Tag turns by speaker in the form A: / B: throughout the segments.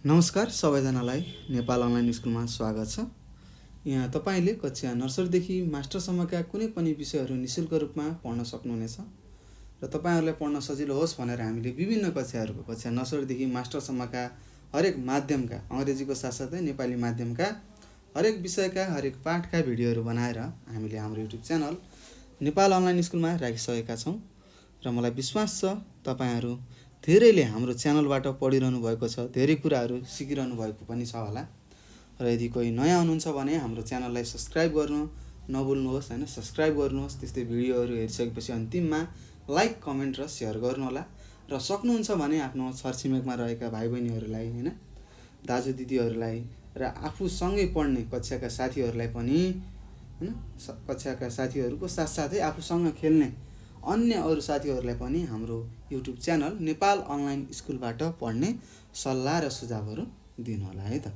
A: नमस्कार सबैजनालाई नेपाल अनलाइन स्कुलमा स्वागत छ। यहाँ तपाईले कक्षा नर्सरीदेखि मास्टरसम्मका कुनै पनि विषयहरू निःशुल्क रूपमा पढ्न सक्नुहुनेछ र तपाईहरुलाई पढ्न सजिलो होस् भनेर हामीले विभिन्न कक्षाहरूको कक्षा नर्सरीदेखि मास्टरसम्मका हरेक माध्यमका अंग्रेजीको साथसाथै नेपाली माध्यमका हरेक विषयका हरेक पाठका भिडियोहरू बनाएर हामीले हाम्रो युट्युब च्यानल नेपाल अनलाइन स्कुलमा राखिसकेका छौं र मलाई विश्वास छ तपाईहरु धेरैले हाम्रो च्यानलबाट पढिरहनु भएको छ, धेरै कुराहरू सिकिरहनु भएको पनि छ होला र यदि कोही नयाँ हुनुहुन्छ भने हाम्रो च्यानललाई सब्स्क्राइब गर्न नभुल्नुहोस् हैन। सब्स्क्राइब गर्नुहोस्, त्यस्तै भिडियोहरू हेरिसकेपछि अन्तिममा लाइक, कमेन्ट र शेयर गर्नु होला र सक्नुहुन्छ भने आफ्नो छरछिमेकमा रहेका भाइबहिनीहरूलाई हैन, दाजुदिदीहरूलाई र आफूसँगै पढ्ने कक्षाका साथीहरूलाई पनि हैन, कक्षाका साथीहरूको साथसाथै आफूसँग खेल्ने अन्य अरु साथीहरूलाई पनि हाम्रो युट्युब च्यानल नेपाल अनलाइन स्कुलबाट पढ्ने सल्लाह र सुझावहरू दिनु होला है त।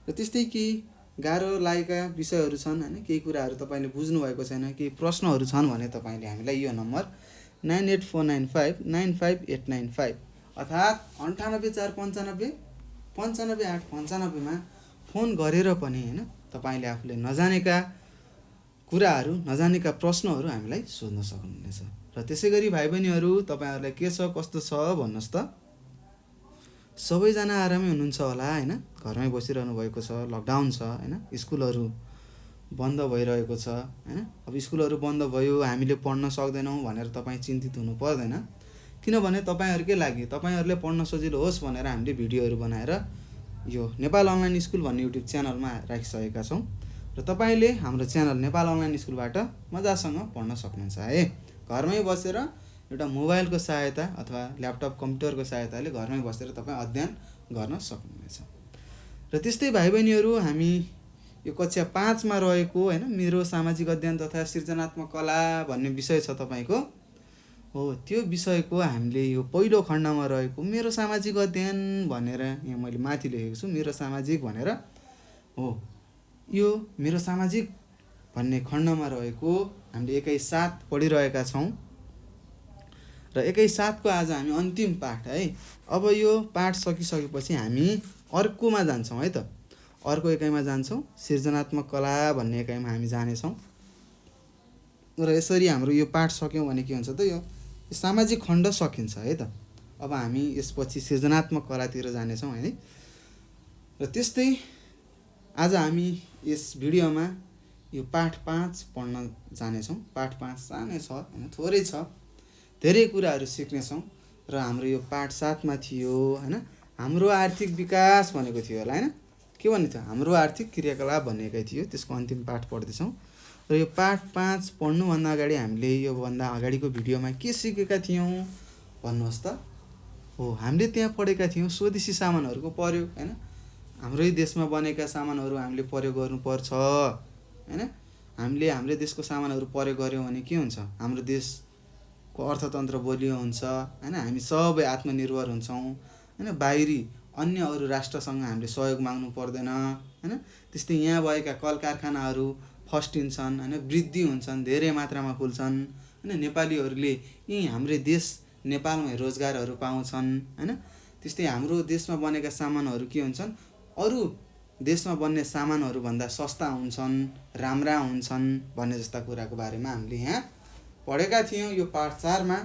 A: र त्यस्तै केही गाह्रो लागेका विषयहरू छन् हैन, केही कुराहरू तपाईले बुझ्नु भएको छैन, केही प्रश्नहरू छन् भने तपाईले हामीलाई यो नम्बर 9849595895 अर्थात् 9849595895 मा फोन गरेर पनि हैन तपाईले आफूले नजानेका कुराहरू, नजानेका प्रश्नहरू हामीलाई सोध्न सक्नुहुनेछ। र त्यसैगरी भाइबहिनीहरू तपाईहरुलाई के छ कस्तो छ भन्नुस् त। सबैजना आरामै हुनुहुन्छ होला हैन, घरमै बसिरहनु भएको छ, लकडाउन छ हैन, स्कुलहरू बन्द भइरहेको छ हैन। अब स्कुलहरू बन्द भयो, हामीले पढ्न सक्दैनौं भनेर तपाई चिन्तित हुनु पर्दैन, किनभने तपाईहरुकै लागि, तपाईहरुले पढ्न सजिलो होस् भनेर हामीले भिडियोहरू बनाएर यो नेपाल अनलाइन स्कुल भन्ने युट्युब च्यानलमा राखिसकेका छौं र तपाईले हाम्रो च्यानल नेपाल अनलाइन स्कुलबाट मजासँग पढ्न सक्नुहुन्छ है। घरमै बसेर एउटा मोबाइलको सहायता अथवा ल्यापटप कम्प्युटरको सहायताले घरमै बसेर तपाई अध्ययन गर्न सक्नुहुनेछ। र त्यस्तै भाइबहिनीहरू हामी यो कक्षा 5 मा रहेको हैन, मेरो सामाजिक अध्ययन तथा सृजनात्मक कला भन्ने विषय छ तपाईको हो, त्यो विषयको हामीले यो पहिलो खण्डमा रहेको मेरो सामाजिक अध्ययन भनेर यहाँ मैले माथि लेखेको छु, मेरो सामाजिक भनेर हो, यो मेरो सामाजिक भन्ने खण्डमा रहेको हामीले एकैसाथ पढिरहेका छौं र एकैसाथको आज हामी अन्तिम पाठ है। अब यो पाठ सकिसकेपछि हामी अर्कोमा जान्छौं है त, अर्को एकाइमा जान्छौं, सृजनात्मक कला भन्ने एकाइमा हामी जानेछौं र यसरी हाम्रो यो पाठ सक्यौं भने के हुन्छ त, यो सामाजिक खण्ड सकिन्छ है त। अब हामी यसपछि सृजनात्मक कलातिर जानेछौं है। र त्यस्तै आज हामी यस भिडियोमा यो पाठ 5 पढ्न जानेछौं। पाठ 5 सानै छ हैन, थोरै छ, धेरै कुराहरू सिक्ने छौं र हाम्रो यो पाठ 7 मा थियो हैन, हाम्रो आर्थिक विकास भनेको थियो होला हैन, के भन्ने थियो, हाम्रो आर्थिक क्रियाकलाप भनेकै थियो, त्यसको अन्तिम पाठ पढ्दै छौं। र यो पाठ 5 पढ्नु भन्दा अगाडि हामीले यो भन्दा अगाडिको भिडियोमा के सिकेका थियौं भन्नुहोस् त। हो, हामीले त्यहाँ पढेका थियौं स्वदेशी सामानहरुको प्रयोग हैन, हाम्रै देशमा बनेका सामानहरु हामीले प्रयोग गर्नुपर्छ हैन। हामीले हाम्रो देशको सामानहरु प्रयोग गर्यौं भने के हुन्छ, हाम्रो देशको अर्थतन्त्र बलियो हुन्छ हैन, हामी सबै आत्मनिर्भर हुन्छौं हैन, बाहिरी अन्य अरु राष्ट्रसँग हामीले सहयोग माग्नु पर्दैन हैन। त्यस्तै यहाँ भएका कल कारखानाहरु फस्टिन्छन् हैन, वृद्धि हुन्छन्, धेरै मात्रामा खुल्छन् हैन, नेपालीहरुले यही हाम्रो देश नेपालमै रोजगारहरु पाउँछन् हैन। त्यस्तै हाम्रो देशमा बनेका सामानहरु के हुन्छन्, अरु देशमा बन्ने सामानहरु भन्दा सस्ता हुन्छन्, राम्रा हुन्छन् भन्ने जस्ता कुराको बारेमा हामीले यहाँ पढेका थियौं। यो पाठ 4 मा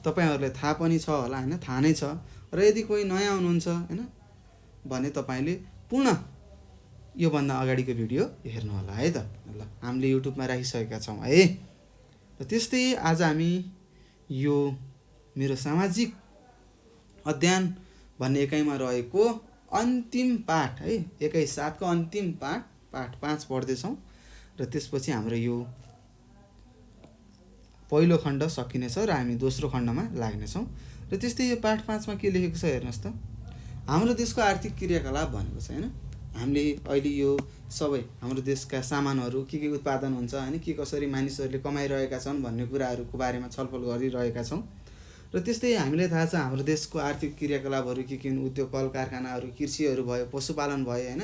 A: तपाईहरुलाई थाहा पनि छ होला हैन, थाहा नै छ। र यदि कोही नयाँ हुनुहुन्छ हैन भने तपाईले पुनः यो भन्दा अगाडिको भिडियो हेर्नु होला है त। ल, हामीले युट्युबमा राखिसकेका छौं है। र त्यस्तै आज हामी यो मेरो सामाजिक अध्ययन भन्ने एकाइमा रहेको अन्तिम पाठ है, एकैसाथको अन्तिम पाठ, पाठ 5 पढ्दै छौं र त्यसपछि हाम्रो यो पहिलो खण्ड सकिनेछ र हामी दोस्रो खण्डमा लाग्ने छौं। र त्यस्तै यो पाठ 5 मा के लेखेको छ हेर्नुस् त, हाम्रो देशको आर्थिक क्रियाकलाप भनेको छ हैन। हामीले अहिले यो सबै हाम्रो देशका सामानहरु के उत्पादन हुन्छ हैन, के कसरी मानिसहरुले कमाइरहेका छन् भन्ने कुराहरुको बारेमा छलफल गरिरहेका छौं। र त्यस्तै हामीलाई थाहा छ हाम्रो देशको आर्थिक क्रियाकलापहरु के हुन्, उद्योग कल कारखानाहरु, कृषिहरु भयो, पशुपालन भयो हैन,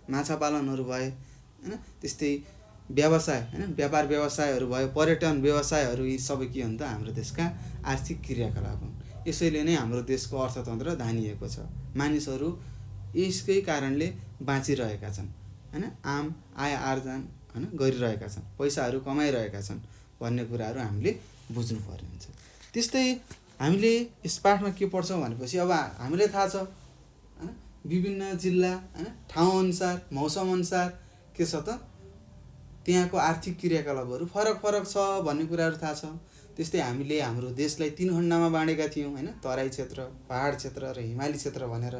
A: माछा पालनहरु भयो हैन, त्यस्तै व्यवसाय हैन, व्यापार व्यवसायहरु भयो, पर्यटन व्यवसायहरु, यी सबै के हुन् त हाम्रो देशका आर्थिक क्रियाकलाप हुन्। यसैले नै हाम्रो देशको अर्थतन्त्र धानिएको छ। मानिसहरु यसकै कारणले बाँचिरहेका छन् हैन, आम आय आर्जन हैन गरिरहेका छन्, पैसाहरू कमाइरहेका छन् भन्ने कुराहरू हामीले बुझ्नुपर्ने हुन्छ। त्यस्तै हामीले यस पाठमा के पढ्छौँ भनेपछि अब हामीलाई थाहा छ हैन विभिन्न जिल्ला हैन ठाउँअनुसार मौसमअनुसार के छ त त्यहाँको आर्थिक क्रियाकलापहरू फरक फरक छ भन्ने कुराहरू थाहा छ। त्यस्तै हामीले हाम्रो देशलाई 3 खण्डमा बाँडेका थियौँ हैन, तराई क्षेत्र, पहाड क्षेत्र र हिमाली क्षेत्र भनेर।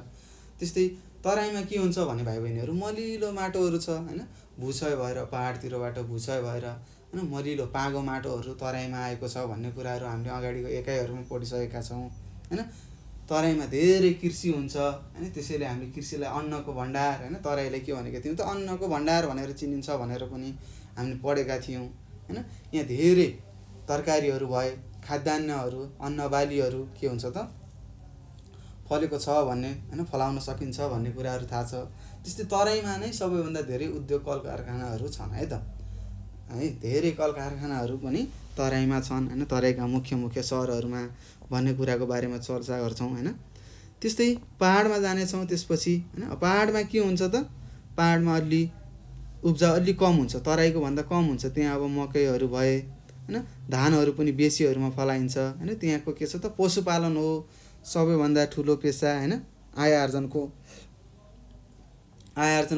A: त्यस्तै तराईमा के हुन्छ भने भाइ बहिनीहरू मलिलो माटोहरू छ हैन, भूक्षय भएर पहाडतिरबाट भूक्षय भएर हैन मलिलो पागो माटोहरू तराईमा आएको छ भन्ने कुराहरू हामीले अगाडिको एकाइहरूमा पढिसकेका छौँ हैन। तराईमा धेरै कृषि हुन्छ हैन, त्यसैले हामीले कृषिलाई अन्नको भण्डार हैन, तराईलाई के भनेका थियौँ त अन्नको भण्डार भनेर चिनिन्छ भनेर पनि हामीले पढेका थियौँ हैन। यहाँ धेरै तरकारीहरू भए, खाद्यान्नहरू, अन्नबालीहरू के हुन्छ त फलेको छ भन्ने हैन, फलाउन सकिन्छ भन्ने कुराहरू थाहा छ। त्यस्तै तराईमा नै सबैभन्दा धेरै उद्योग कल कारखानाहरू छन् है त है, धेरै कल कारखानाहरू पनि तराईमा छन् हैन, तराईका मुख्य मुख्य सहरहरूमा भन्ने कुराको बारेमा चर्चा गर्छौँ हैन। त्यस्तै पहाडमा जानेछौँ त्यसपछि हैन। पहाडमा के हुन्छ त पहाडमा अलि उब्जाउ अलि कम हुन्छ, तराईको भन्दा कम हुन्छ। त्यहाँ अब मकैहरू भए हैन, धानहरू पनि बेसीहरूमा फलाइन्छ हैन। त्यहाँको के छ त पशुपालन हो सबैभन्दा ठुलो पेसा हैन, आय आर्जन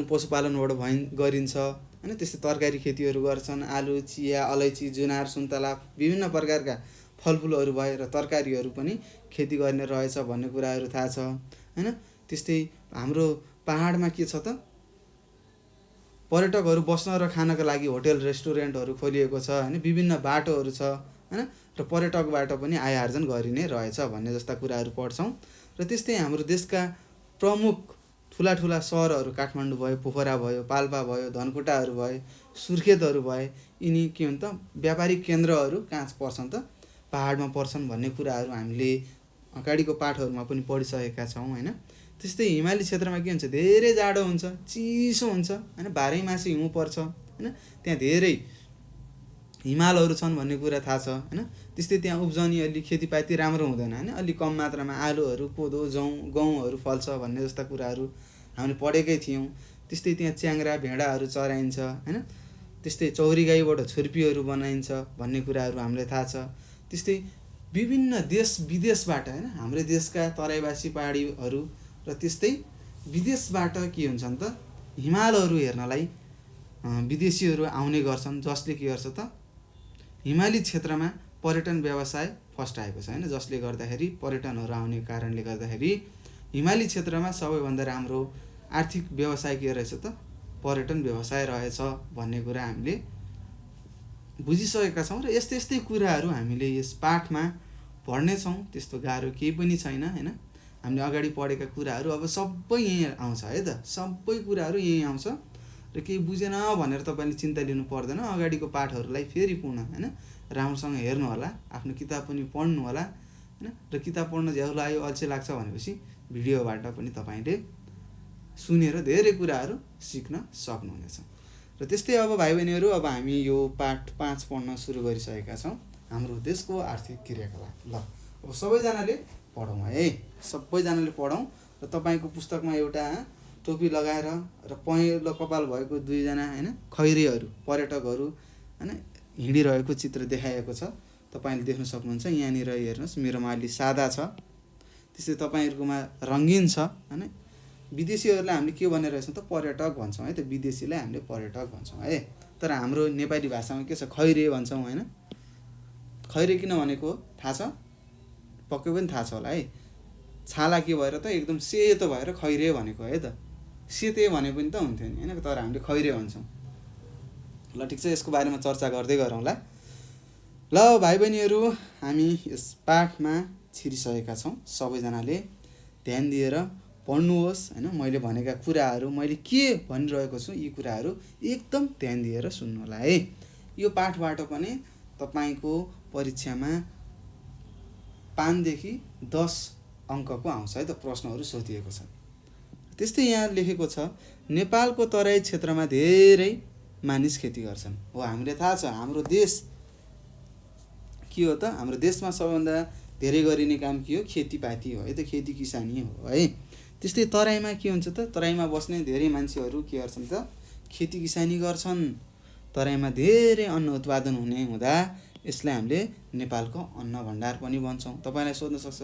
A: पशुपालनबाट गरिन्छ हैन। त्यस्तै तरकारी खेतीहरू गर्छन्, आलु, चिया, अलैँची, जुनार, सुन्तला, विभिन्न प्रकारका फलफुलहरू भए र तरकारीहरू पनि खेती गर्ने रहेछ भन्ने कुराहरू थाहा छ हैन। त्यस्तै हाम्रो पहाडमा के छ त पर्यटकहरू बस्न र खानका लागि होटल रेस्टुरेन्टहरू खोलिएको छ हैन, विभिन्न बाटोहरू छ हैन, र पर्यटकबाट पनि आय आर्जन गरिने रहेछ भन्ने जस्ता कुराहरू पढ्छौँ। र त्यस्तै हाम्रो देशका प्रमुख ठुला ठुला सहरहरू काठमाडौँ भयो, पोखरा भयो, पाल्पा भयो, धनकुटाहरू भए, सुर्खेतहरू भए, यिनी के हुन् त व्यापारिक केन्द्रहरू कहाँ पर्छन् त पहाडमा पर्छन् भन्ने कुराहरू हामीले अगाडिको पाठहरूमा पनि पढिसकेका छौँ हैन। त्यस्तै हिमाली क्षेत्रमा के हुन्छ धेरै जाडो हुन्छ, चिसो हुन्छ हैन, बाह्रैमासी हिउँ पर्छ हैन। त्यहाँ धेरै हिमालहरू छन् भन्ने कुरा थाहा छ हैन। त्यस्तै त्यहाँ उब्जनी अलि खेतीपाती राम्रो हुँदैन हैन, अलि कम मात्रामा आलुहरू, कोदो, जौँ, गहुँहरू फल्छ भन्ने जस्ता कुराहरू हामीले पढेकै थियौँ। त्यस्तै त्यहाँ च्याङ्ग्रा भेडाहरू चराइन्छ हैन। त्यस्तै चौरी गाईबाट छुर्पीहरू बनाइन्छ भन्ने कुराहरू हामीलाई थाहा छ। त्यस्तै विभिन्न देश विदेशबाट हैन, हाम्रो देशका तराईवासी पहाडीहरू र त्यस्तै विदेशबाट के हुन्छन् त हिमालहरू हेर्नलाई विदेशीहरू आउने गर्छन्, जसले के गर्छ त हिमाली क्षेत्रमा पर्यटन व्यवसाय फस्टाएको छ हैन, जसले गर्दाखेरि पर्यटनहरू आउने कारणले गर्दाखेरि हिमाली क्षेत्रमा सबैभन्दा राम्रो आर्थिक व्यवसाय के रहेछ त पर्यटन व्यवसाय रहेछ भन्ने कुरा हामीले बुझिसकेका छौँ। र यस्तै यस्तै कुराहरू हामीले यस पाठमा पढ्नेछौँ, त्यस्तो गाह्रो केही पनि छैन हैन। हामीले अगाडि पढेका कुराहरू अब सबै यहीँ आउँछ है त, सबै कुराहरू यहीँ आउँछ र केही बुझेन भनेर तपाईँले चिन्ता लिनु पर्दैन। अगाडिको पाठहरूलाई फेरि पुनः हैन राम्रोसँग हेर्नु होला, आफ्नो किताब पनि पढ्नु होला हैन। र किताब पढ्न झ्याउ लाग्यो, अल्छी लाग्छ भनेपछि भिडियोबाट पनि तपाईँले सुनेर धेरै कुराहरू सिक्न सक्नुहुनेछ। र त्यस्तै अब भाइ बहिनीहरू अब हामी यो पाठ 5 पढ्न सुरु गरिसकेका छौँ, हाम्रो देशको आर्थिक क्रियाकलाप। ल अब सबैजनाले पढौँ है, सबैजनाले पढौँ। र तपाईँको पुस्तकमा एउटा टोपी लगाएर र पहेँलो कपाल भएको 2 जना हैन खैरेहरू पर्यटकहरू हैन हिँडिरहेको चित्र देखाएको छ, तपाईँले देख्न सक्नुहुन्छ। यहाँनिर हेर्नुहोस् मेरोमा अलि सादा छ, त्यस्तै तपाईँहरूकोमा रङ्गीन छ हैन। विदेशीहरूलाई हामीले के भनेर रहेछौँ त पर्यटक भन्छौँ है त, विदेशीलाई हामीले पर्यटक भन्छौँ है। तर हाम्रो नेपाली भाषामा के छ खैरे भन्छौँ हैन। खैरे किन भनेको थाहा छ? पक्कै पनि थाहा छ होला है। छाला के भएर त एकदम सेतो भएर खैरे भनेको है त, सेते भने पनि त हुन्थ्यो नि हैन, तर हामीले खैरे भन्छौँ। ल ठिक छ, यसको बारेमा चर्चा गर्दै गरौँला। ल भाइ बहिनीहरू हामी यस पाठमा छिरिसकेका छौँ, सबैजनाले ध्यान दिएर पढ्नुहोस् हैन। मैले भनेका कुराहरू मैले के भनिरहेको छु यी कुराहरू एकदम ध्यान दिएर सुन्नु होला है। यो पाठबाट पनि तपाईँको परीक्षामा 5 देखि 10 अङ्कको आउँछ है त, प्रश्नहरू सोधिएको छ। त्यस्तै यहाँ लेखेको छ नेपालको तराई क्षेत्रमा धेरै मानिस खेती गर्छन्। हो हामीले थाहा छ हाम्रो देश के हो त, हाम्रो देशमा सबैभन्दा धेरै गरिने काम के हो? खेतीपाती हो है त, खेती किसानी हो है। त्यस्तै तराईमा के हुन्छ त, तराईमा बस्ने धेरै मान्छेहरू के गर्छन् त, खेती किसानी गर्छन्। तराईमा धेरै अन्न उत्पादन हुने हुँदा यसलाई हामीले नेपालको अन्न भण्डार पनि भन्छौँ। तपाईँलाई सोध्न सक्छ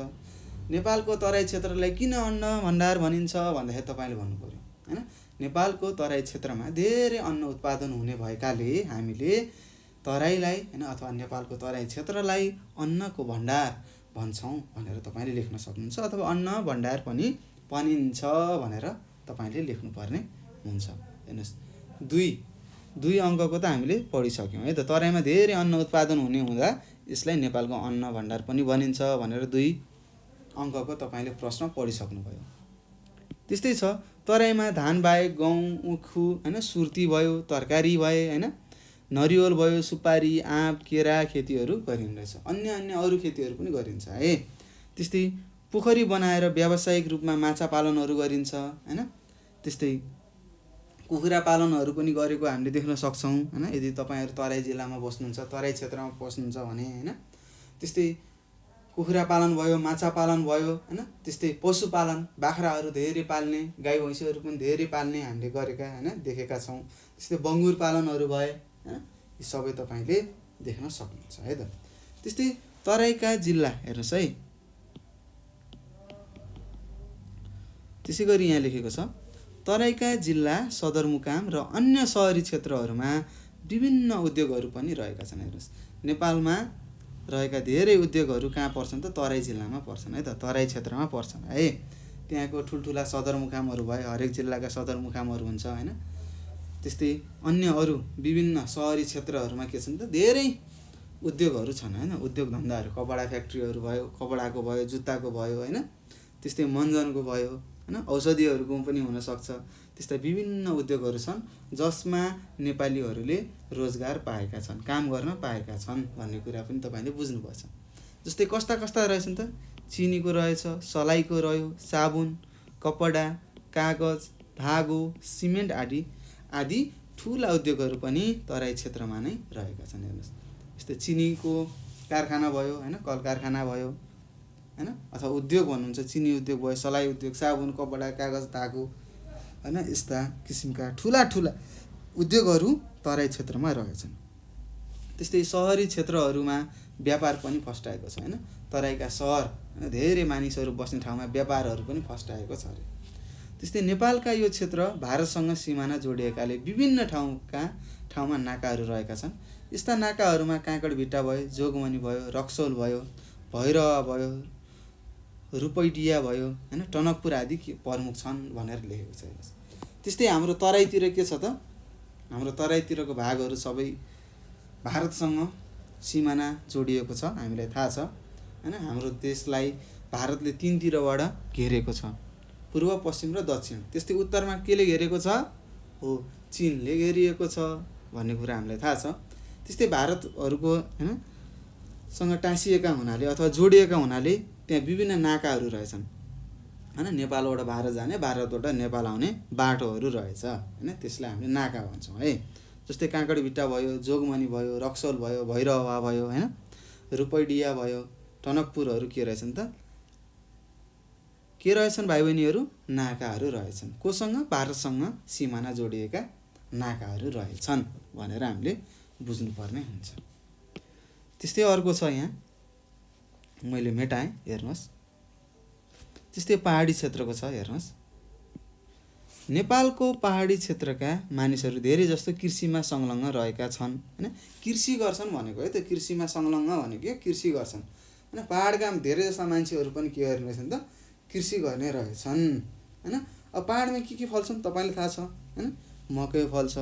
A: नेपालको तराई क्षेत्रलाई किन अन्न भण्डार भनिन्छ भन्दाखेरि तपाईँले भन्नु पर्यो हैन। नेपालको तराई क्षेत्रमा धेरै अन्न उत्पादन हुने भएकाले हामीले तराईलाई हैन अथवा नेपालको तराई क्षेत्रलाई अन्नको भण्डार भन्छौँ भनेर तपाईँले लेख्न सक्नुहुन्छ, अथवा अन्न भण्डार पनि भनिन्छ भनेर तपाईँले लेख्नुपर्ने हुन्छ। हेर्नुहोस्, दुई अङ्कको त हामीले पढिसक्यौँ है त। तराईमा धेरै अन्न उत्पादन हुने हुँदा यसलाई नेपालको अन्न भण्डार पनि भनिन्छ भनेर 2 अङ्कको तपाईँले प्रश्न पढिसक्नुभयो। त्यस्तै छ, तराईमा धान बाहेक गहुँ, उखु हैन, सुर्ती भयो, तरकारी भए हैन, नरिवल भयो, सुपारी, आँप, केरा खेतीहरू गरिँदैछ। अन्य अरू खेतीहरू पनि गरिन्छ है। त्यस्तै पोखरी बनाएर व्यावसायिक रूपमा माछा पालनहरू गरिन्छ हैन। त्यस्तै कुखुरा पालनहरू पनि गरेको हामीले देख्न सक्छौँ हैन। यदि तपाईँहरू तराई जिल्लामा बस्नुहुन्छ, तराई क्षेत्रमा बस्नुहुन्छ भने हैन। त्यस्तै कुखुरा पालन भयो, माछा पालन भयो हैन। त्यस्तै पशुपालन, बाख्राहरू धेरै पाल्ने, गाई भैँसीहरू पनि धेरै पाल्ने हामीले गरेका हैन देखेका छौँ। त्यस्तै बङ्गुर पालनहरू भए हैन, यी सबै तपाईँले देख्न सक्नुहुन्छ है त। त्यस्तै तराईका जिल्ला हेर्नुहोस् है, त्यसै गरी यहाँ लेखेको छ, तराईका जिल्ला सदरमुकाम र अन्य सहरी क्षेत्रहरूमा विभिन्न उद्योगहरू पनि रहेका छन्। हेर्नुहोस्, नेपालमा रहेका धेरै उद्योगहरू कहाँ पर्छन् त, तराई जिल्लामा पर्छन् है त, तराई क्षेत्रमा पर्छन् है। त्यहाँको ठुल्ठुला सदरमुकामहरू भए, हरेक जिल्लाका सदरमुकामहरू हुन्छ हैन। त्यस्तै अन्य अरू विभिन्न सहरी क्षेत्रहरूमा के छन् त, धेरै उद्योगहरू छन् हैन। उद्योग धन्दाहरू, कपडा फ्याक्ट्रीहरू भयो, कपडाको भयो, जुत्ताको भयो हैन। त्यस्तै मञ्जनको भयो हैन, औषधिहरूको पनि हुनसक्छ। त्यस्ता विभिन्न उद्योगहरू छन् जसमा नेपालीहरूले रोजगार पाएका छन्, काम गर्न पाएका छन् भन्ने कुरा पनि तपाईँले बुझ्नुपर्छ। जस्तै कस्ता रहेछन् त, चिनीको रहेछ, सलाइको रह्यो, साबुन, कपडा, कागज, धागो, सिमेन्ट आदि ठुला उद्योगहरू पनि तराई क्षेत्रमा नै रहेका छन्। हेर्नुहोस्, यस्तै चिनीको कारखाना भयो हैन, कल कारखाना भयो हैन, अथवा उद्योग भन्नुहुन्छ, चिनी उद्योग भयो, सलाई उद्योग, साबुन, कपडा, कागज, धागो हैन, यस्ता किसिमका ठुला उद्योगहरू तराई क्षेत्रमा रहेछन्। त्यस्तै सहरी क्षेत्रहरूमा व्यापार पनि फस्टाएको छ हैन। तराईका सहर हैन, धेरै मानिसहरू बस्ने ठाउँमा व्यापारहरू पनि फस्टाएको छ अरे। त्यस्तै नेपालका यो क्षेत्र भारतसँग सिमाना जोडिएकाले विभिन्न ठाउँमा नाकाहरू रहेका छन्। यस्ता नाकाहरूमा काँकडभिट्टा भयो, जोगमनी भयो, रक्सौल भयो, भैरवा भयो, रूपैडिया भयो हैन, टनकपुर आदि प्रमुख छन् भनेर लेखेको छ। त्यस्तै हाम्रो तराईतिर के छ त, हाम्रो तराईतिरको भागहरू सबै भारतसँग सिमाना जोडिएको छ, हामीलाई थाहा छ हैन। हाम्रो देशलाई भारतले 3 तिरबाट घेरेको छ, पूर्व, पश्चिम र दक्षिण। त्यस्तै उत्तरमा केले घेरेको छ, हो चीनले घेरिएको छ भन्ने कुरा हामीलाई थाहा छ। त्यस्तै भारतहरूको हैन सँग टाँसिएका हुनाले अथवा जोडिएका हुनाले त्यहाँ विभिन्न नाकाहरू रहेछन् हैन। नेपालबाट भारत जाने, भारतबाट नेपाल आउने बाटोहरू रहेछ हैन, त्यसलाई हामीले नाका भन्छौँ है। जस्तै काँकडभिट्टा भयो, जोगमनी भयो, रक्सौल भयो, भैरवा भयो हैन, रूपैडिया भयो, टनकपुरहरू के रहेछन् त, के रहेछन् भाइ बहिनीहरू, नाकाहरू रहेछन्। कोसँग, भारतसँग सिमाना जोडिएका नाकाहरू रहेछन् भनेर हामीले बुझ्नुपर्ने हुन्छ। त्यस्तै अर्को छ, यहाँ मैले मेटाएँ हेर्नुहोस्। त्यस्तै पहाडी क्षेत्रको छ हेर्नुहोस्। नेपालको पहाडी क्षेत्रका मानिसहरू धेरै जस्तो कृषिमा संलग्न रहेका छन् हैन। कृषि गर्छन् भनेको है त, कृषिमा संलग्न भनेको कृषि गर्छन् हैन। पहाडका धेरै जस्ता मान्छेहरू पनि के गर्ने रहेछन् त, कृषि गर्ने रहेछन् हैन। अब पहाडमा के फल्छन् तपाईँलाई थाहा छ हैन। मकै फल्छ,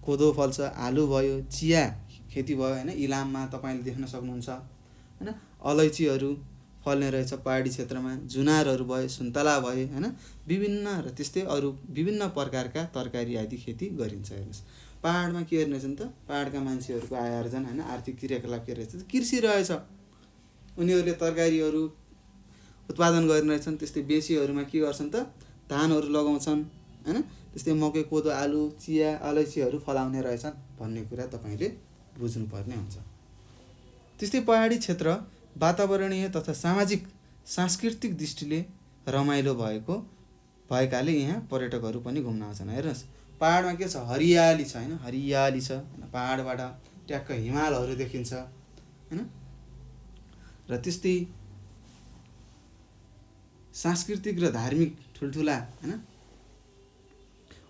A: कोदो फल्छ, आलु भयो, चिया खेती भयो हैन। इलाममा तपाईँले देख्न सक्नुहुन्छ हैन। अलैँचीहरू फल्ने रहेछ पहाडी क्षेत्रमा, जुनारहरू भयो, सुन्तला भयो हैन, विभिन्न र त्यस्तै अरू विभिन्न प्रकारका तरकारी आदि खेती गरिन्छ। हेर्नुहोस्, पहाडमा के हेर्ने रहेछन् त, पहाडका मान्छेहरूको आय आर्जन हैन, आर्थिक क्रियाकलाप के रहेछ, कृषि रहेछ। उनीहरूले तरकारीहरू उत्पादन गर्ने रहेछन्। त्यस्तै बेसीहरूमा के गर्छन् त, धानहरू लगाउँछन् हैन। त्यस्तै मकै, कोदो, आलु, चिया, अलैँचीहरू फलाउने रहेछन् भन्ने कुरा तपाईँले बुझ्नुपर्ने हुन्छ। त्यस्तै पहाडी क्षेत्र वातावरणीय तथा सामाजिक सांस्कृतिक दृष्टिले रमाइलो भएको भएकाले यहाँ पर्यटकहरू पनि घुम्न आउँछन्। हेर्नुहोस् पहाडमा के छ, हरियाली छ होइन, हरियाली छ होइन, पहाडबाट ट्याक्क हिमालहरू देखिन्छ होइन। र त्यस्तै सांस्कृतिक र धार्मिक ठुल्ठुला होइन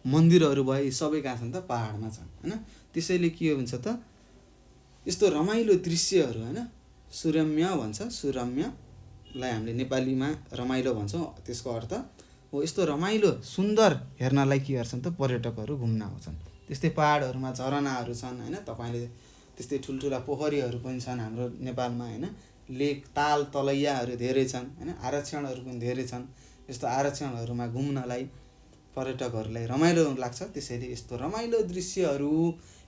A: मन्दिरहरू भयो, यी सबै कहाँ छन् त, पहाडमा छन् होइन। त्यसैले के हुन्छ त, यस्तो रमाइलो दृश्यहरू होइन, सुरम्य भन्छ, सुरम्यलाई हामीले नेपालीमा रमाइलो भन्छौँ, त्यसको अर्थ हो यस्तो रमाइलो सुन्दर हेर्नलाई के गर्छन् त, पर्यटकहरू घुम्न आउँछन्। त्यस्तै पहाडहरूमा झरनाहरू छन् होइन, तपाईँले त्यस्तै ठुल्ठुला पोखरीहरू पनि छन् हाम्रो नेपालमा होइन, लेक ताल तलैयाहरू धेरै छन् होइन, आरक्षणहरू पनि धेरै छन्। यस्तो आरक्षणहरूमा घुम्नलाई पर्यटकहरूलाई रमाइलो लाग्छ। त्यसैले यस्तो रमाइलो दृश्यहरू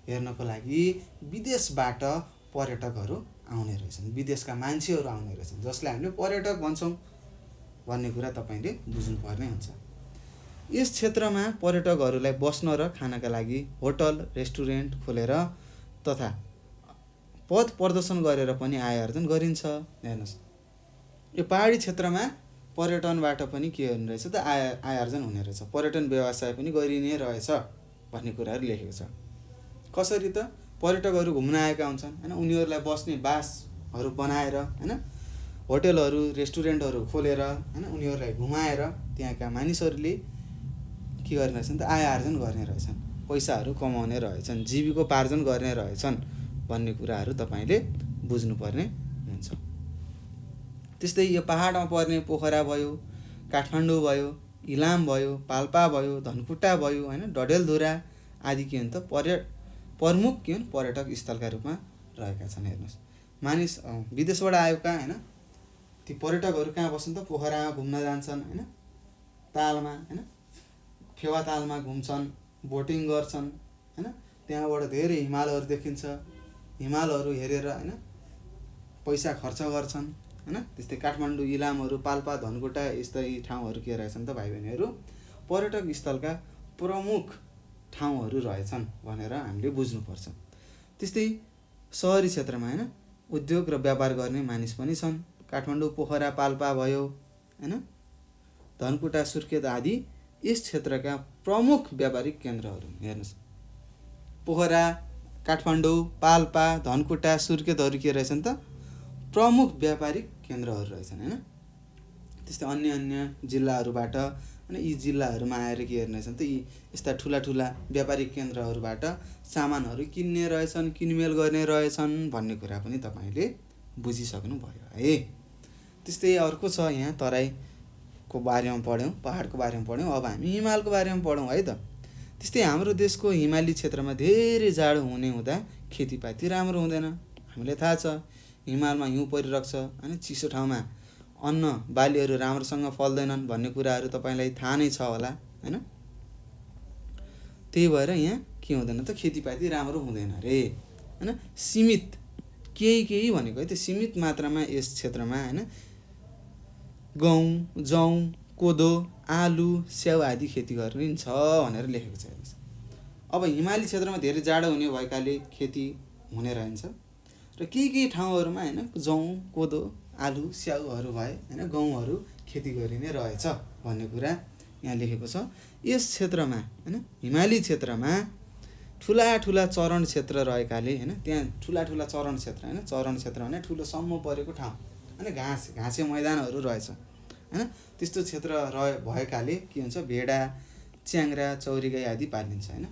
A: हेर्नको लागि विदेशबाट पर्यटकहरू आउने रहेछन्, विदेशका मान्छेहरू आउने रहेछन्, जसलाई हामीले पर्यटक भन्छौँ भन्ने कुरा तपाईँले बुझ्नुपर्ने हुन्छ। यस क्षेत्रमा पर्यटकहरूलाई बस्न र खानका लागि होटल रेस्टुरेन्ट खोलेर तथा पथ प्रदर्शन गरेर पनि आय आर्जन गरिन्छ। हेर्नुहोस् यो पहाडी क्षेत्रमा पर्यटनबाट पनि के हुने रहेछ त, आय आर्जन हुने रहेछ, पर्यटन व्यवसाय पनि गरिने रहेछ भन्ने कुराहरू लेखेको छ। कसरी त, पर्यटकहरू घुम्न आएका हुन्छन् होइन, उनीहरूलाई बस्ने बासहरू बनाएर होइन, होटलहरू रेस्टुरेन्टहरू खोलेर होइन, उनीहरूलाई घुमाएर त्यहाँका मानिसहरूले के गर्ने रहेछन् त, आय आर्जन गर्ने रहेछन्, पैसाहरू कमाउने रहेछन्, जीविकोपार्जन गर्ने रहेछन् भन्ने कुराहरू तपाईँले बुझ्नुपर्ने हुन्छ। त्यस्तै यो पहाडमा पर्ने पोखरा भयो, काठमाडौँ भयो, इलाम भयो, पाल्पा भयो, धनकुटा भयो होइन, डडेलधुरा आदि के हुन् त, प्रमुख के हुन्, पर्यटक स्थलका रूपमा रहेका छन्। हेर्नुहोस् मानिस विदेशबाट आएका होइन, ती पर्यटकहरू कहाँ बस्छन् त, पोखरामा घुम्न जान्छन् होइन, तालमा होइन, फेवा तालमा घुम्छन्, बोटिङ गर्छन् होइन, त्यहाँबाट धेरै हिमालहरू देखिन्छ, हिमालहरू हेरेर होइन पैसा खर्च गर्छन् होइन। त्यस्तै काठमाडौँ इलामहरू पाल्पा धनकुटा यस्ता यी ठाउँहरू के रहेछन् त भाइ बहिनीहरू, पर्यटक स्थलका प्रमुख ठाउँहरू रहेछन् भनेर हामीले बुझ्नुपर्छ। त्यस्तै सहरी क्षेत्रमा होइन उद्योग र व्यापार गर्ने मानिस पनि छन्। काठमाडौँ पोखरा पाल्पा भयो होइन, धनकुटा सुर्खेत आदि यस क्षेत्रका प्रमुख व्यापारिक केन्द्रहरू। हेर्नुहोस् पोखरा काठमाडौँ पाल्पा धनकुटा सुर्खेतहरू के रहेछन् त, प्रमुख व्यापारिक केन्द्रहरू रहेछन् होइन। त्यस्तै अन्य अन्य जिल्लाहरूबाट होइन यी जिल्लाहरूमा आएर के हेर्ने रहेछन् त, यी यस्ता ठुला ठुला व्यापारिक केन्द्रहरूबाट सामानहरू किन्ने रहेछन्, किनमेल गर्ने रहेछन् भन्ने कुरा पनि तपाईँले बुझिसक्नु भयो है। त्यस्तै अर्को छ, यहाँ तराईको बारेमा पढ्यौँ, पहाडको बारेमा पढ्यौँ, अब हामी हिमालको बारेमा पढौँ है त। त्यस्तै हाम्रो देशको हिमाली क्षेत्रमा धेरै जाडो हुने हुँदा खेतीपाती राम्रो हुँदैन। हामीलाई थाहा छ हिमालमा हिउँ परिरहेको छ होइन, चिसो ठाउँमा अन्न बालीहरू राम्रोसँग फल्दैनन् भन्ने कुराहरू तपाईँलाई थाहा नै छ होला होइन। त्यही भएर यहाँ के हुँदैन त, खेतीपाती राम्रो हुँदैन रे होइन। सीमित केही भनेको है, त्यो सीमित मात्रामा यस क्षेत्रमा होइन गहुँ जौँ कोदो आलु स्याउ आदि खेती गरिन्छ भनेर लेखेको छ। हेर्नुहोस् अब हिमाली क्षेत्रमा धेरै जाडो हुने भएकाले खेती हुने रहन्छ र केही ठाउँहरूमा होइन जौँ कोदो आलु स्याउहरू भए होइन गहुँहरू खेती गरिने रहेछ भन्ने कुरा यहाँ लेखेको छ। यस क्षेत्रमा होइन हिमाली क्षेत्रमा ठुला ठुला चरण क्षेत्र रहेकाले होइन, त्यहाँ ठुला ठुला चरण क्षेत्र होइन, चरण क्षेत्र भने ठुलो सम्म परेको ठाउँ होइन, घाँसे मैदानहरू रहेछ होइन। त्यस्तो क्षेत्र भएकाले के हुन्छ, भेडा च्याङ्रा चौरी गाई आदि पालिन्छ होइन।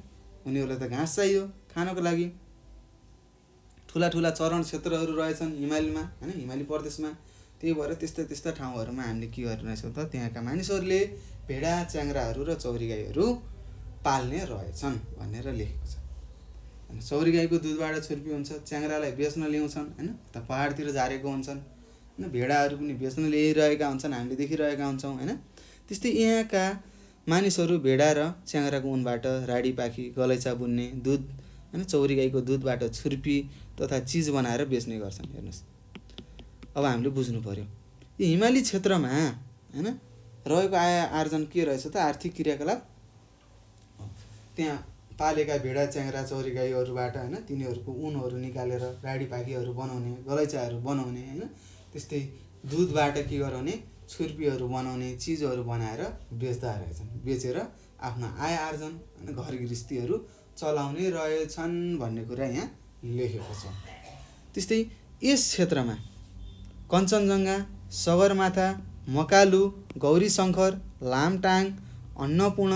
A: उनीहरूलाई त घाँस चाहियो खानको लागि। ठुला ठुला चरण क्षेत्रहरू रहेछन् हिमालीमा होइन, हिमाली प्रदेशमा। त्यही भएर त्यस्ता ठाउँहरूमा हामीले के गर्ने रहेछौँ त, त्यहाँका मानिसहरूले भेडा च्याङ्राहरू र चौरी गाईहरू पाल्ने रहेछन् भनेर लेखेको छ। चौरी गाईको दुधबाट छुर्पी हुन्छ, च्याङ्रालाई बेच्न ल्याउँछन् होइन, त पहाडतिर झारेको हुन्छन् होइन, भेडाहरू पनि बेच्न ल्याइरहेका हुन्छन्, हामीले देखिरहेका हुन्छौँ होइन। त्यस्तै यहाँका मानिसहरू भेडा र च्याङ्राको उनबाट राडी पाखी गलैँचा बुन्ने, दुध होइन चौरी गाईको दुधबाट छुर्पी तथा चिज बनाएर बेच्ने गर्छन्। हेर्नुहोस् अब हामीले बुझ्नु पर्यो यो हिमाली क्षेत्रमा होइन रहेको आय आर्जन के रहेछ त, आर्थिक क्रियाकलाप त्यहाँ पालेका भेडा च्याङ्रा चौरी गाईहरूबाट होइन तिनीहरूको ऊनहरू निकालेर राडी पाखीहरू बनाउने, गलैँचाहरू बनाउने होइन। त्यस्तै दुधबाट के गराउने, छुर्पीहरू बनाउने चिजहरू बनाएर बेच्दा रहेछन्, बेचेर आफ्नो आय आर्जन अनि घर गृहस्थीहरू चलाउने रहेछन् भन्ने कुरा यहाँ लेखेको छ। त्यस्तै यस क्षेत्रमा कञ्चनजङ्घा, सगरमाथा, मकालु, गौरीशङ्कर, लामटाङ, अन्नपूर्ण,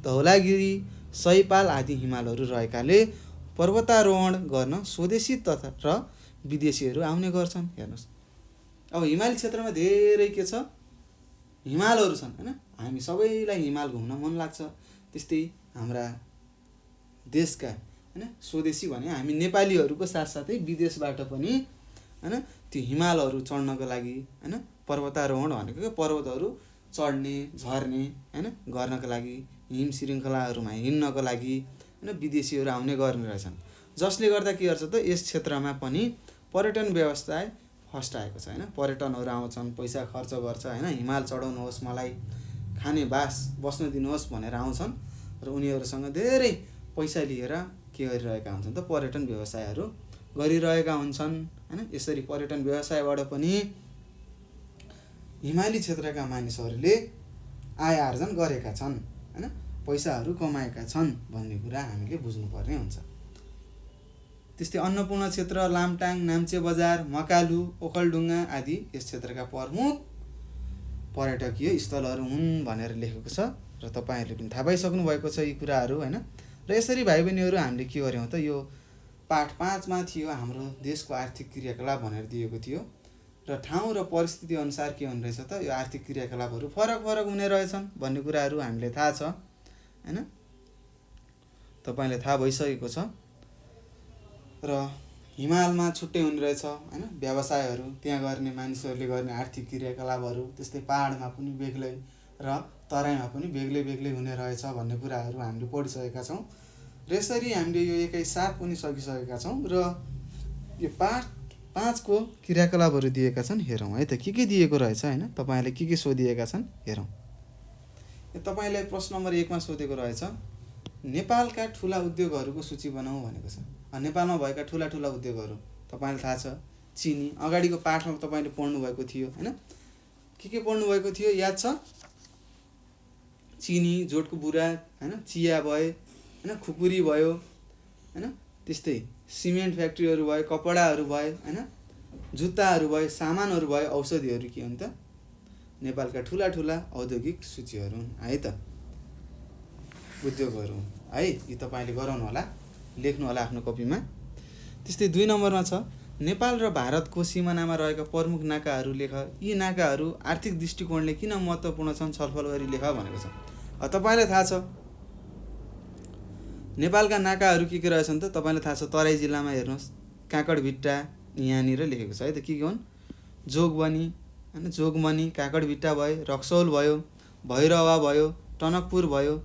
A: धौलागिरी, सैपाल आदि हिमालहरू रहेकाले पर्वतारोहण गर्न स्वदेशी तथा र विदेशीहरू आउने गर्छन्। हेर्नुहोस्, अब हिमाली क्षेत्रमा धेरै के छ, हिमालहरू छन् हैन। हामी सबैलाई हिमाल घुम्न मन लाग्छ। त्यस्तै हाम्रा देशका हैन स्वदेशी भने हामी नेपालीहरूको साथसाथै विदेशबाट पनि हैन त्यो हिमालहरू चढ्नको लागि हैन, पर्वतारोहण भनेको पर्वतहरू चढ्ने झर्ने हैन गर्नको लागि, हिम श्रृङ्खलाहरूमा हिँड्नको लागि हैन विदेशीहरू आउने गर्ने रहेछन्। जसले गर्दा के गर्छ त, यस क्षेत्रमा पनि पर्यटन व्यवसाय फस्टाएको छ हैन। पर्यटनहरू आउँछन्, पैसा खर्च गर्छ हैन, हिमाल चढाउनुहोस्, मलाई खाने बास बस्न दिनुहोस् भनेर आउँछन् र उनीहरूसँग धेरै पैसा लिएर के गरिरहेका हुन्छन् त, पर्यटन व्यवसायहरू गरिरहेका हुन्छन् हैन। यसरी पर्यटन व्यवसायबाट पनि हिमाली क्षेत्रका मानिसहरूले आय आर्जन गरेका छन् हैन, पैसाहरू कमाएका छन् भन्ने कुरा हामीले बुझ्नुपर्ने हुन्छ। त्यस्तै अन्नपूर्ण क्षेत्र, लामटाङ, नाम्चे बजार, मकालु, ओखलढुङ्गा आदि यस क्षेत्रका प्रमुख पर्यटकीय स्थलहरू हुन् भनेर लेखेको छ र तपाईँहरूले पनि थाहा पाइसक्नु भएको छ यी कुराहरू हैन। र यसरी भाइ बहिनीहरू हामीले के गर्यौँ त, यो पाठ 5 मा थियो हाम्रो देशको आर्थिक क्रियाकलाप भनेर दिएको थियो र ठाउँ र परिस्थिति अनुसार के हुने रहेछ त, यो आर्थिक क्रियाकलापहरू फरक फरक हुने रहेछन् भन्ने कुराहरू हामीले थाहा छ हैन, तपाईँलाई थाहा भइसकेको छ। र हिमालमा छुट्टै हुने रहेछ हैन व्यवसायहरू, त्यहाँ गर्ने मानिसहरूले गर्ने आर्थिक क्रियाकलापहरू, त्यस्तै पहाडमा पनि बेग्लै र तराईमा पनि बेग्लै बेग्लै हुने रहेछ भन्ने कुराहरू हामीले पढिसकेका छौँ। र यसरी हामीले यो 1/7 पनि सकिसकेका छौँ र यो पाठ 5 को क्रियाकलापहरू दिएका छन्। हेरौँ है त के दिएको रहेछ हैन, तपाईँले के सोधिएका छन् हेरौँ। यो तपाईँलाई प्रश्न नम्बर 1 मा सोधेको रहेछ, नेपालका ठुला उद्योगहरूको सूची बनाऊ भनेको छ। नेपालमा भएका ठुला ठुला उद्योगहरू तपाईँलाई थाहा छ, चिनी, अगाडिको पाठमा तपाईँले पढ्नु भएको थियो हैन, के पढ्नु भएको थियो याद छ, चिनी, जोटको बुरा हैन, चिया भयो हैन, खुकुरी भयो हैन, त्यस्तै सिमेन्ट फ्याक्ट्रीहरू भयो, कपडाहरू भयो हैन, जुत्ताहरू भयो, सामानहरू भयो, औषधिहरू के हुन् त, नेपालका ठुला ठुला औद्योगिक सूचीहरू हुन् है त, उद्योगहरू है। यो तपाईँले गराउनु होला, लेख्नु होला आफ्नो कपीमा। त्यस्तै 2 नम्बरमा छ, नेपाल र भारतको सिमानामा रहेका प्रमुख नाकाहरू लेख। यी नाकाहरू आर्थिक दृष्टिकोणले किन महत्त्वपूर्ण छन् छलफल गरी लेख भनेको छ। तपाईँलाई थाहा छ नेपालका नाकाहरू के रहेछन् त, तपाईँलाई थाहा छ तराई जिल्लामा हेर्नुहोस्, काँकडभिट्टा यहाँनिर लेखेको छ है त, के हुन्, जोगबनी हैन, जोगमनी, काँकडभिट्टा भयो, रक्सौल भयो, भैरवा भयो, टनकपुर भयो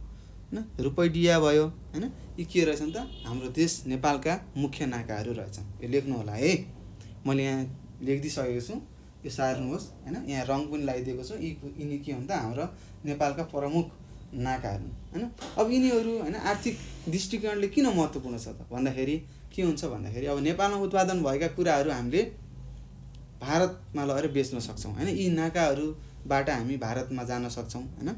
A: हैन, रुपैडिया भयो हैन। यी के रहेछन् त, हाम्रो देश नेपालका मुख्य नाकाहरू रहेछन्। यो लेख्नु होला है, मैले यहाँ लेखिदिइसकेको छु, यो सार्नुहोस् हैन। यहाँ रङ पनि लगाइदिएको छु। यिनी के हुन् त, हाम्रो नेपालका प्रमुख नाकाहरू हैन। अब यिनीहरू हैन आर्थिक दृष्टिकोणले किन महत्त्वपूर्ण छ त भन्दाखेरि के हुन्छ भन्दाखेरि, अब नेपालमा उत्पादन भएका कुराहरू हामीले भारतमा लगेर बेच्न सक्छौँ हैन। यी नाकाहरूबाट हामी भारतमा जान सक्छौँ हैन,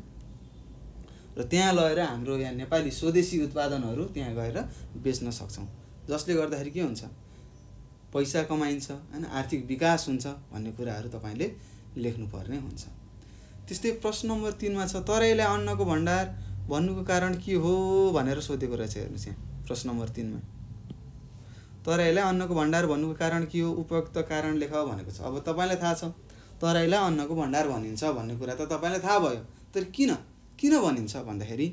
A: र त्यहाँ लगेर हाम्रो यहाँ नेपाली स्वदेशी उत्पादनहरू त्यहाँ गएर बेच्न सक्छौँ, जसले गर्दाखेरि के हुन्छ, पैसा कमाइन्छ हैन, आर्थिक विकास हुन्छ भन्ने कुराहरू तपाईँले लेख्नुपर्ने हुन्छ। त्यस्तै प्रश्न नम्बर 3 मा छ, तराईलाई अन्नको भण्डार भन्नुको कारण के हो भनेर सोधेको रहेछ। हेर्नुहोस् यहाँ प्रश्न नम्बर 3 मा, तराईलाई अन्नको भण्डार भन्नुको कारण के हो, उपयुक्त कारण लेख भनेको छ। अब तपाईँलाई थाहा छ तराईलाई अन्नको भण्डार भनिन्छ भन्ने कुरा त तपाईँलाई थाहा भयो, तर किन भनिन्छ भन्दाखेरि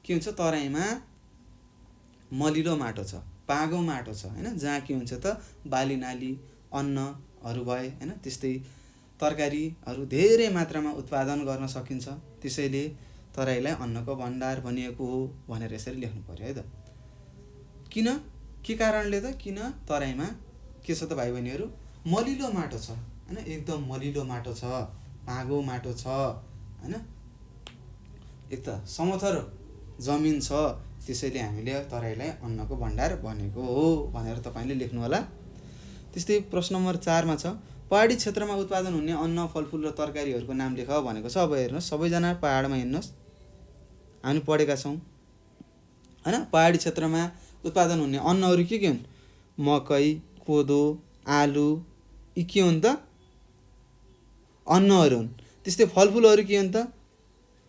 A: के हुन्छ, तराईमा मलिलो माटो छ, पागो माटो छ हैन, जहाँ के हुन्छ त बाली नाली अन्नहरू भए हैन, त्यस्तै तरकारीहरू धेरै मात्रामा उत्पादन गर्न सकिन्छ। त्यसैले तराईलाई अन्नको भण्डार भनिएको हो भनेर यसरी लेख्नु पर्यो है त। के कारणले त, किन तराईमा के छ त भाइ बहिनीहरू, मलिलो माटो छ हैन, एकदम मलिलो माटो छ, पागो माटो छ हैन, एक त समथर जमिन छ, त्यसैले हामीले तराईलाई अन्नको भण्डार भनेको हो भनेर तपाईँले लेख्नु होला। त्यस्तै प्रश्न नम्बर 4 मा छ, पहाडी क्षेत्रमा उत्पादन हुने अन्न फलफुल र तरकारीहरूको नाम लेख भनेको छ। अब हेर्नुहोस् सबैजना पहाडमा हिँड्नुहोस्, हामी पढेका छौँ होइन। पहाडी क्षेत्रमा उत्पादन हुने अन्नहरू के हुन्? मकै, कोदो, आलु, यी के हुन् त? अन्नहरू हुन्। त्यस्तै फलफुलहरू के हुन् त?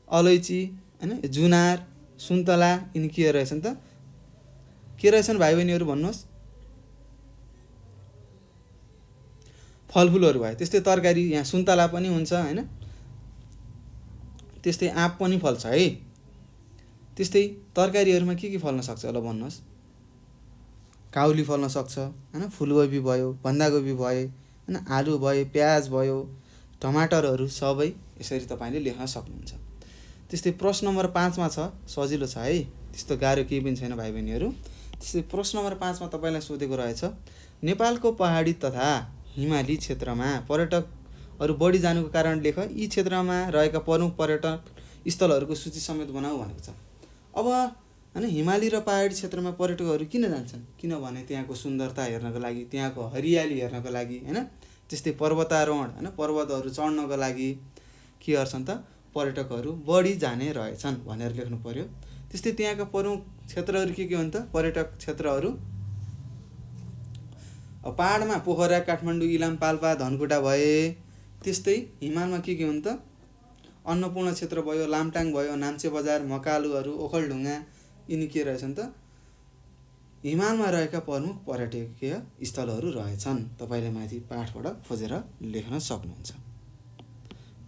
A: अलैँची होइन, जुनार, सुन्तला, यिनी के रहेछन् त? के रहेछन् भाइ बहिनीहरू भन्नुहोस्? फलफुलहरू भयो। त्यस्तै तरकारी, यहाँ सुन्तला पनि हुन्छ होइन, त्यस्तै आँप पनि फल्छ है। त्यस्तै तरकारीहरूमा के फल्न सक्छ ल भन्नुहोस्? काउली फल्न सक्छ होइन, फुलकोपी भयो, बन्दाकोपी भयो होइन, आलु भयो, प्याज भयो, टमाटरहरू सबै यसरी तपाईँले लेख्न सक्नुहुन्छ। त्यस्तै प्रश्न नम्बर 5 मा छ, सजिलो छ है, त्यस्तो गाह्रो केही पनि छैन भाइ बहिनीहरू। त्यस्तै प्रश्न नम्बर 5 मा तपाईँलाई सोधेको रहेछ, नेपालको पहाडी तथा हिमाली क्षेत्रमा पर्यटकहरू बढी जानुको कारण लेख, यी क्षेत्रमा रहेका प्रमुख पर्यटक स्थलहरूको सूची समेत बनाऊ भनेको छ। अब होइन हिमाली र पहाडी क्षेत्रमा पर्यटकहरू किन जान्छन्? किनभने त्यहाँको सुन्दरता हेर्नको लागि, त्यहाँको हरियाली हेर्नको लागि होइन, त्यस्तै पर्वतारोहण होइन, पर्वतहरू चढ्नको लागि के गर्छन् त? पर्यटकहरू बढी जाने रहेछन् भनेर लेख्नु पर्यो। त्यस्तै त्यहाँका प्रमुख क्षेत्रहरू के हुन् त? पर्यटक क्षेत्रहरू पहाडमा पोखरा, काठमाडौँ, इलाम, पाल्पा, धनकुटा भए। त्यस्तै हिमालमा के हुन् त? अन्नपूर्ण क्षेत्र भयो, लामटाङ भयो, नाम्चे बजार, मकालुहरू, ओखलढुङ्गा, यिनी के रहेछन् त? हिमालमा रहेका प्रमुख पर्यटकीय स्थलहरू रहेछन्। तपाईँले माथि पाठबाट खोजेर लेख्न सक्नुहुन्छ।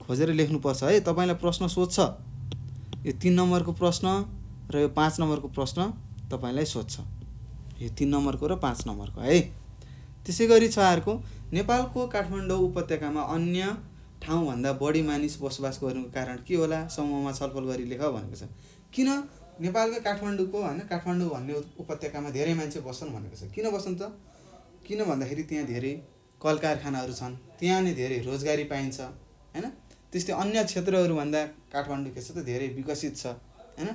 A: खोजेर लेख्नुपर्छ है। तपाईँलाई प्रश्न सोध्छ, यो 3 नम्बरको प्रश्न र यो 5 नम्बरको प्रश्न तपाईँलाई सोध्छ, यो 3 नम्बरको र 5 नम्बरको है। त्यसै गरी छ अर्को, नेपालको काठमाडौँ उपत्यकामा अन्य ठाउँभन्दा बढी मानिस बसोबास गर्नुको कारण के होला? समूहमा छलफल गरी लेख भनेको छ। किन नेपालको काठमाडौँको होइन, काठमाडौँ भन्ने उपत्यकामा धेरै मान्छे बस्छन् भनेको छ? किन बस्छन् त? किन भन्दाखेरि त्यहाँ धेरै कल कारखानाहरू छन्, त्यहाँ नै धेरै रोजगारी पाइन्छ होइन। त्यस्तै अन्य क्षेत्रहरूभन्दा काठमाडौँ के छ त? धेरै विकसित छ होइन।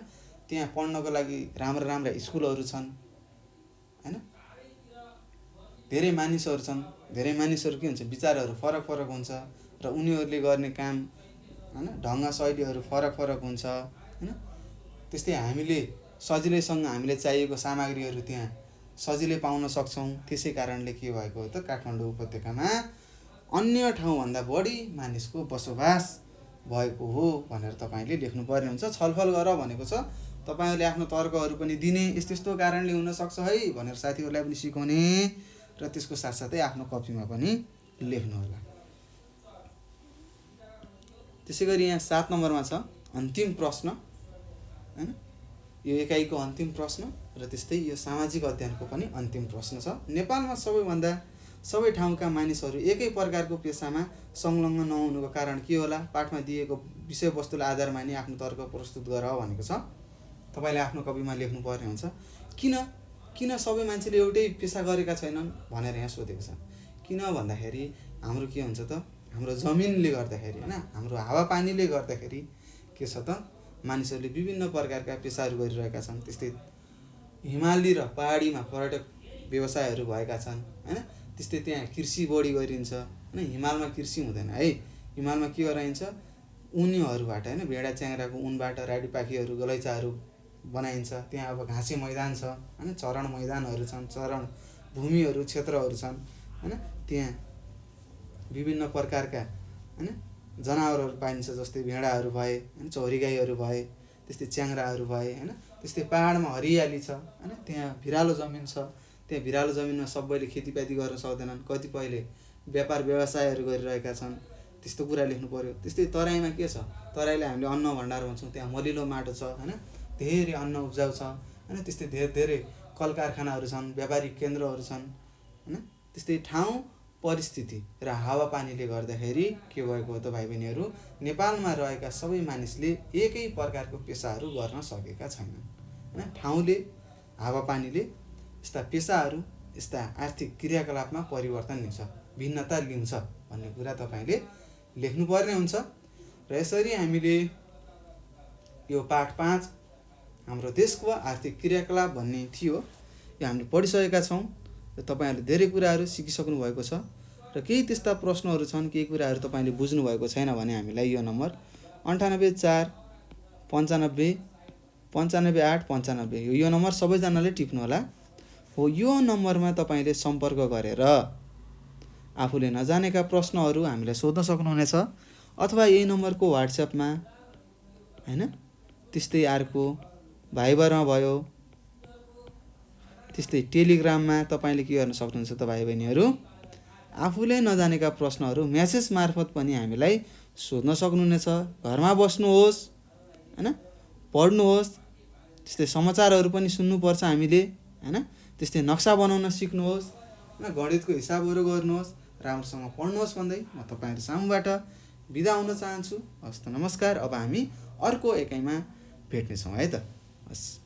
A: त्यहाँ पढ्नको लागि राम्रा राम्रा स्कुलहरू छन् होइन, धेरै मानिसहरू छन्। धेरै मानिसहरू के हुन्छ? विचारहरू फरक फरक हुन्छ र उनीहरूले गर्ने काम होइन, ढङ्ग शैलीहरू फरक फरक हुन्छ होइन। त्यस्तै हामीले सजिलैसँग हामीले चाहिएको सामग्रीहरू त्यहाँ सजिलै पाउन सक्छौँ। त्यसै कारणले के भएको हो त? काठमाडौँ उपत्यकामा अन्य ठाउँभन्दा बढी मानिसको बसोबास भएको हो भनेर तपाईँले लेख्नुपर्ने हुन्छ। छलफल गर भनेको छ। तपाईँहरूले आफ्नो तर्कहरू पनि दिने, यस्तो यस्तो कारणले हुनसक्छ है भनेर साथीहरूलाई पनि सिकाउने र त्यसको साथसाथै आफ्नो कपीमा पनि लेख्नु होला। त्यसै गरी यहाँ 7 नम्बरमा छ अन्तिम प्रश्न होइन, यो एकाइको अन्तिम प्रश्न र त्यस्तै यो सामाजिक अध्ययनको पनि अन्तिम प्रश्न छ। नेपालमा सबै ठाउँका मानिसहरू एकै प्रकारको पेसामा संलग्न नहुनुको कारण के होला? पाठमा दिएको विषयवस्तुलाई आधार मानी आफ्नो तर्क प्रस्तुत गर भनेको छ। तपाईँले आफ्नो कपीमा लेख्नुपर्ने हुन्छ। किन सबै मान्छेले एउटै पेसा गरेका छैनन् भनेर यहाँ सोधेको छ। किन भन्दाखेरि हाम्रो के हुन्छ त? हाम्रो जमिनले गर्दाखेरि होइन, हाम्रो हावापानीले गर्दाखेरि के छ त? मानिसहरूले विभिन्न प्रकारका पेसाहरू गरिरहेका छन्। त्यस्तै हिमाली र पहाडीमा पर्यटक व्यवसायहरू भएका छन् होइन। त्यस्तै त्यहाँ कृषि बढी गरिन्छ होइन, हिमालमा कृषि हुँदैन है। हिमालमा के गराइन्छ? उनीहरूबाट होइन, भेडा च्याङ्ग्राको उनबाट राडीपाखीहरू, गलैँचाहरू बनाइन्छ। त्यहाँ अब घाँसे मैदान छ होइन, चरण मैदानहरू छन्, चरण भूमिहरू, क्षेत्रहरू छन् होइन। त्यहाँ विभिन्न प्रकारका होइन जनावरहरू पाइन्छ, जस्तै भेडाहरू भए होइन, चौरी गाईहरू भए, त्यस्तै च्याङ्ग्राहरू भए होइन। त्यस्तै पहाडमा हरियाली छ होइन, त्यहाँ भिरालो जमिन छ। त्यहाँ भिरालो जमिनमा सबैले खेतीपाती गर्न सक्दैनन्, कतिपयले व्यापार व्यवसायहरू गरिरहेका छन्, त्यस्तो कुरा लेख्नु पर्यो। त्यस्तै तराईमा के छ? तराईलाई हामीले अन्न भण्डार भन्छौँ। त्यहाँ मलिलो माटो छ होइन, धेरै अन्न उब्जाउ छ होइन। त्यस्तै धेरै कल कारखानाहरू छन्, व्यापारिक केन्द्रहरू छन् होइन। त्यस्तै ठाउँ परिस्थिति र हावापानीले गर्दाखेरि के भएको हो त भाइ बहिनीहरू? नेपालमा रहेका सबै मानिसले एकै प्रकारको पेसाहरू गर्न सकेका छैनन् होइन। ठाउँले, हावापानीले यस्ता पेसाहरू, यस्ता आर्थिक क्रियाकलापमा परिवर्तन ल्याउँछ, भिन्नता ल्याउँछ भन्ने कुरा तपाईँले लेख्नुपर्ने हुन्छ। र यसरी हामीले यो पाठ 5 हाम्रो देशको आर्थिक क्रियाकलाप भन्ने थियो, यो हामीले पढिसकेका छौँ र तपाईँहरूले धेरै कुराहरू सिकिसक्नु भएको छ। र केही त्यस्ता प्रश्नहरू छन्, केही कुराहरू तपाईँले बुझ्नुभएको छैन भने हामीलाई यो नम्बर 98 4 95 95 8 95 यो नम्बर सबैजनाले टिप्नुहोला। हो यो नम्बरमा तपाईँले सम्पर्क गरेर आफूले नजानेका प्रश्नहरू हामीलाई सोध्न सक्नुहुनेछ, अथवा यही नम्बरको व्हाट्सएपमा हैन, त्यस्तै अर्को भाइबरमा भयो, त्यस्तै टेलिग्राममा तपाईँले के गर्न सक्नुहुन्छ त भाइ बहिनीहरू, आफूले नजानेका प्रश्नहरू मेसेज मार्फत पनि हामीलाई सोध्न सक्नुहुनेछ। घरमा बस्नुहोस् हैन, पढ्नुहोस्, त्यस्तै समाचारहरू पनि सुन्नुपर्छ हामीले हैन, त्यस्तै नक्सा बनाउन सिक्नुहोस्, गणितको हिसाबहरू गर्नुहोस्, राम्रोसँग पढ्नुहोस् भन्दै म तपाईँहरू सामुबाट बिदा हुन चाहन्छु। हस् त, नमस्कार। अब हामी अर्को एकाइमा भेट्नेछौँ है त। हस्।